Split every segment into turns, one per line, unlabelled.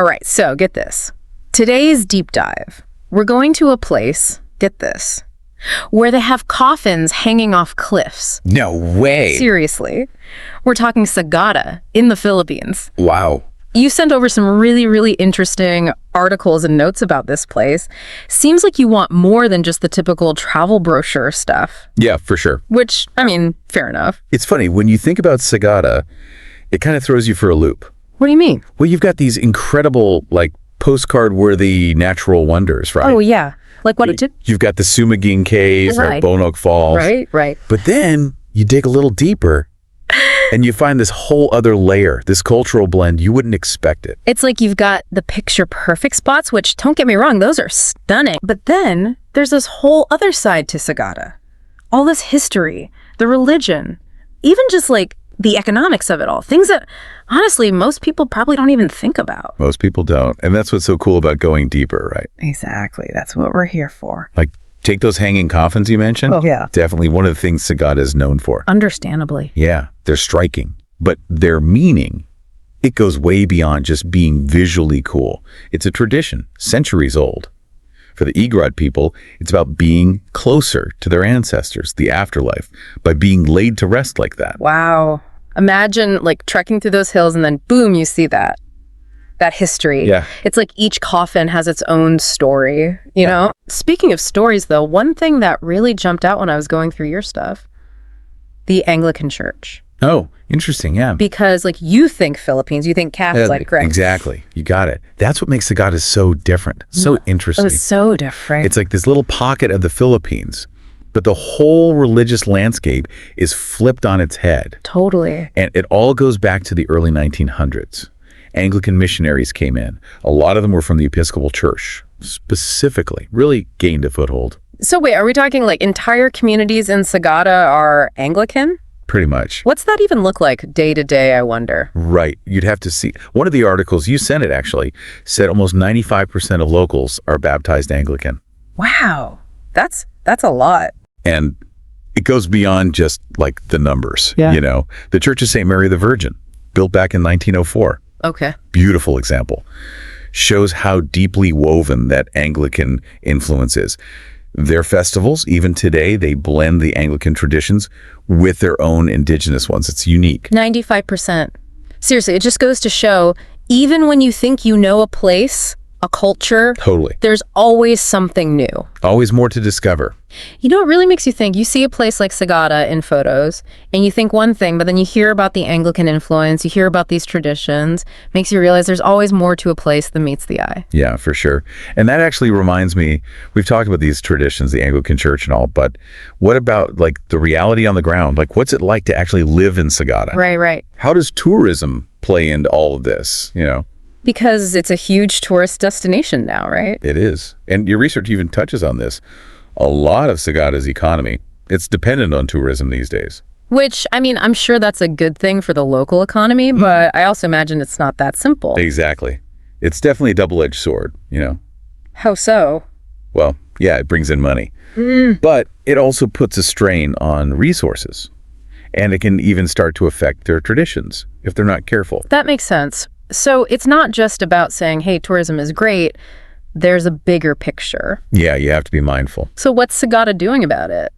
All right, so get this. Today's deep dive. We're going to a place, get this, where they have coffins hanging off cliffs.
No way.
Seriously. We're talking Sagada in the Philippines.
Wow.
You sent over some really, really interesting articles and notes about this place. Seems like you want more than just the typical travel brochure stuff.
Yeah, for sure.
Which, I mean, fair enough.
It's funny, when you think about Sagada, it kind of throws you for a loop.
What do you mean?
Well, you've got these incredible, like, postcard-worthy natural wonders, right?
Oh, yeah. Like what it did?
You've got the Sumaguing Cave,
Right.
or Bonoak Falls.
Right.
But then you dig a little deeper and you find this whole other layer, this cultural blend. You wouldn't expect it.
It's like you've got the picture-perfect spots, which, don't get me wrong, those are stunning. But then there's this whole other side to Sagada. All this history, the religion, even just like the economics of it all. Things that, honestly, most people probably don't even think about.
Most people don't. And that's what's so cool about going deeper, right?
Exactly. That's what we're here for.
Like, take those hanging coffins you mentioned.
Oh, yeah.
Definitely one of the things Sagada is known for.
Understandably.
Yeah, they're striking. But their meaning, it goes way beyond just being visually cool. It's a tradition, centuries old. For the Igorot people, it's about being closer to their ancestors, the afterlife, by being laid to rest like that.
Wow. Imagine like trekking through those hills and then boom, you see that history.
Yeah.
It's like each coffin has its own story, you know? Speaking of stories though, one thing that really jumped out when I was going through your stuff, the Anglican Church.
Oh, interesting, yeah.
Because like you think Philippines, you think Catholic, right?
Exactly. You got it. That's what makes Sagada so different, so interesting.
It was so different.
It's like this little pocket of the Philippines, but the whole religious landscape is flipped on its head.
Totally.
And it all goes back to the early 1900s. Anglican missionaries came in. A lot of them were from the Episcopal Church, specifically, really gained a foothold.
So wait, are we talking like entire communities in Sagada are Anglican?
Pretty much.
What's that even look like day to day, I wonder?
Right. You'd have to see. One of the articles, you sent it actually, said almost 95% of locals are baptized Anglican.
Wow. That's a lot.
And it goes beyond just like the numbers,
Yeah.
you know. The Church of St. Mary the Virgin, built back in 1904.
Okay.
Beautiful example. Shows how deeply woven that Anglican influence is. Their festivals, even today, they blend the Anglican traditions with their own indigenous ones. It's unique.
95%. Seriously, it just goes to show, even when you think you know a place, a culture,
Totally.
there's always something new.
Always more to discover.
You know, it really makes you think. You see a place like Sagada in photos, and you think one thing, but then you hear about the Anglican influence, you hear about these traditions, makes you realize there's always more to a place than meets the eye.
Yeah, for sure. And that actually reminds me, we've talked about these traditions, the Anglican Church and all, but what about like the reality on the ground? Like what's it like to actually live in Sagada?
Right.
How does tourism play into all of this, you know?
Because it's a huge tourist destination now, right?
It is. And your research even touches on this. A lot of Sagada's economy, it's dependent on tourism these days.
Which, I mean, I'm sure that's a good thing for the local economy, but I also imagine it's not that simple.
Exactly. It's definitely a double-edged sword, you know?
How so?
Well, yeah, it brings in money. But it also puts a strain on resources. And it can even start to affect their traditions if they're not careful.
That makes sense. So it's not just about saying, hey, tourism is great. There's a bigger picture.
Yeah, you have to be mindful.
So what's Sagada doing about it?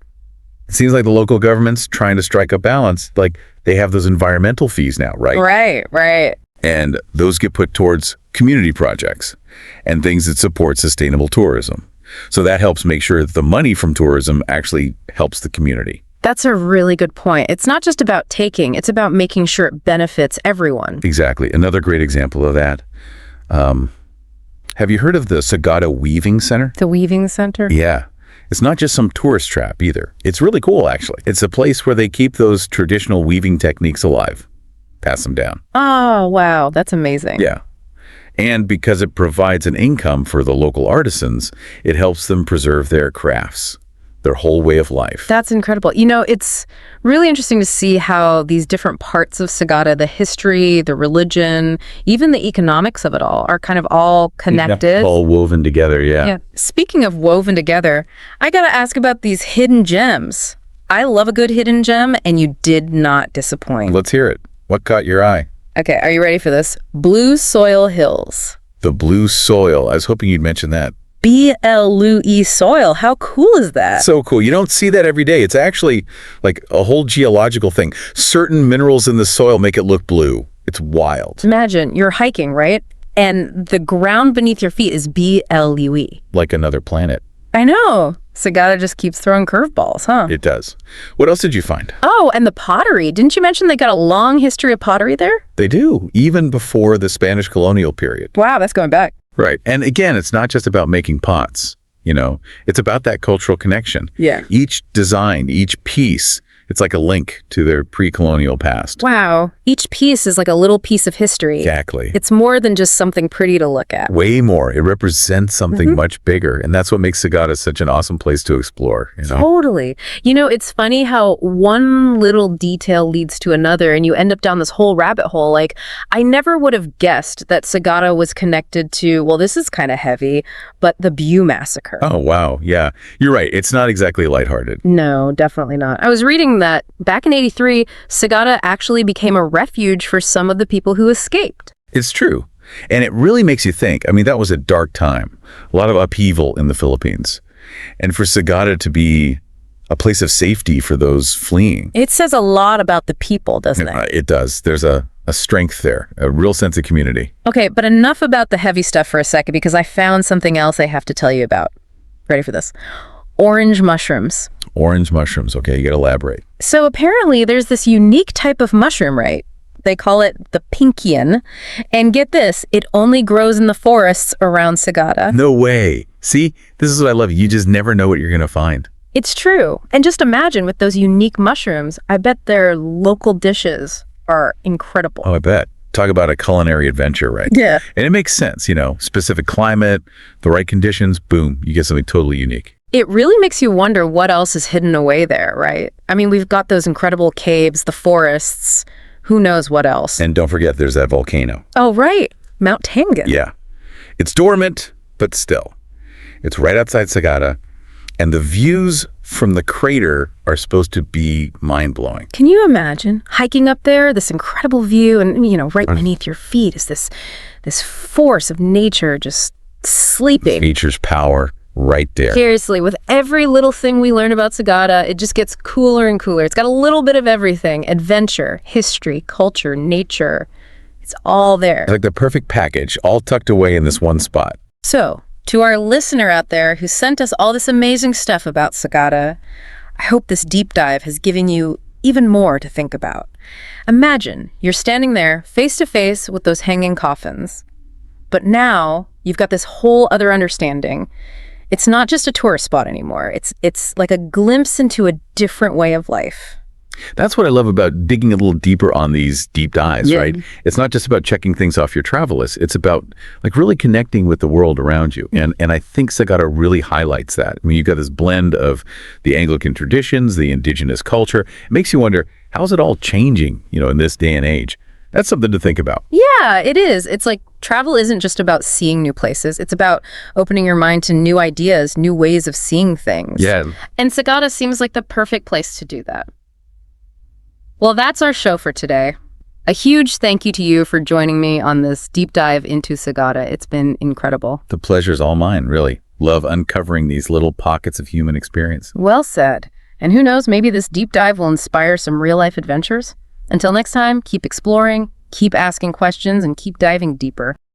It seems like the local government's trying to strike a balance. Like they have those environmental fees now, right?
Right.
And those get put towards community projects and things that support sustainable tourism. So that helps make sure that the money from tourism actually helps the community.
That's a really good point. It's not just about taking, it's about making sure it benefits everyone.
Exactly. Another great example of that. Have you heard of the Sagada Weaving Center?
The Weaving Center?
Yeah. It's not just some tourist trap either. It's really cool, actually. It's a place where they keep those traditional weaving techniques alive, pass them down.
Oh, wow. That's amazing.
Yeah. And because it provides an income for the local artisans, it helps them preserve their crafts, their whole way of life.
That's incredible. You know, it's really interesting to see how these different parts of Sagada, the history, the religion, even the economics of it all are kind of all connected.
All woven together, yeah.
Speaking of woven together, I got to ask about these hidden gems. I love a good hidden gem, and you did not disappoint.
Let's hear it. What caught your eye?
Okay, are you ready for this? Blue Soil Hills.
The blue soil. I was hoping you'd mention that.
BLUE soil. How cool is that?
So cool. You don't see that every day. It's actually like a whole geological thing. Certain minerals in the soil make it look blue. It's wild.
Imagine you're hiking, right? And the ground beneath your feet is BLUE.
Like another planet.
I know. Sagada just keeps throwing curveballs, huh?
It does. What else did you find?
Oh, and the pottery. Didn't you mention they got a long history of pottery there?
They do, even before the Spanish colonial period.
Wow, that's going back.
Right. And again, it's not just about making pots, it's about that cultural connection.
Yeah.
Each design, each piece, it's like a link to their pre-colonial past.
Wow. Each piece is like a little piece of history.
Exactly.
It's more than just something pretty to look at.
Way more. It represents something much bigger. And that's what makes Sagada such an awesome place to explore.
Totally. It's funny how one little detail leads to another and you end up down this whole rabbit hole. Like, I never would have guessed that Sagada was connected to, well, this is kind of heavy, but the Bew massacre.
Oh, wow. Yeah. You're right. It's not exactly lighthearted.
No, definitely not. I was reading that back in '83, Sagada actually became a refuge for some of the people who escaped.
It's true. And it really makes you think. I mean, that was a dark time. A lot of upheaval in the Philippines. And for Sagada to be a place of safety for those fleeing.
It says a lot about the people, doesn't it?
It does. There's a strength there, a real sense of community.
Okay, but enough about the heavy stuff for a second because I found something else I have to tell you about. Ready for this? Orange mushrooms.
Orange mushrooms. Okay, you got to elaborate.
So apparently there's this unique type of mushroom, right? They call it the pinkian. And get this, it only grows in the forests around Sagada.
No way. See, this is what I love. You just never know what you're going to find.
It's true. And just imagine with those unique mushrooms, I bet their local dishes are incredible.
Oh, I bet. Talk about a culinary adventure, right?
Yeah.
And it makes sense, specific climate, the right conditions, boom, you get something totally unique.
It really makes you wonder what else is hidden away there, right? I mean, we've got those incredible caves, the forests, who knows what else.
And don't forget, there's that volcano.
Oh, right. Mount Tangan.
Yeah. It's dormant, but still. It's right outside Sagada, and the views from the crater are supposed to be mind-blowing.
Can you imagine hiking up there, this incredible view, and, right beneath your feet is this force of nature just sleeping.
Nature's power. Right there.
Seriously, with every little thing we learn about Sagada, it just gets cooler and cooler. It's got a little bit of everything. Adventure, history, culture, nature. It's all there.
It's like the perfect package, all tucked away in this one spot.
So, to our listener out there who sent us all this amazing stuff about Sagada, I hope this deep dive has given you even more to think about. Imagine you're standing there face to face with those hanging coffins. But now you've got this whole other understanding. It's not just a tourist spot anymore. It's like a glimpse into a different way of life.
That's what I love about digging a little deeper on these deep dives, right? It's not just about checking things off your travel list. It's about like really connecting with the world around you. And I think Sagada really highlights that. I mean, you've got this blend of the Anglican traditions, the indigenous culture. It makes you wonder, how's it all changing, in this day and age? That's something to think about.
Yeah, it is. It's like travel isn't just about seeing new places. It's about opening your mind to new ideas, new ways of seeing things.
Yeah.
And Sagada seems like the perfect place to do that. Well, that's our show for today. A huge thank you to you for joining me on this deep dive into Sagada. It's been incredible.
The pleasure's all mine, really. Love uncovering these little pockets of human experience.
Well said. And who knows, maybe this deep dive will inspire some real-life adventures. Until next time, keep exploring, keep asking questions, and keep diving deeper.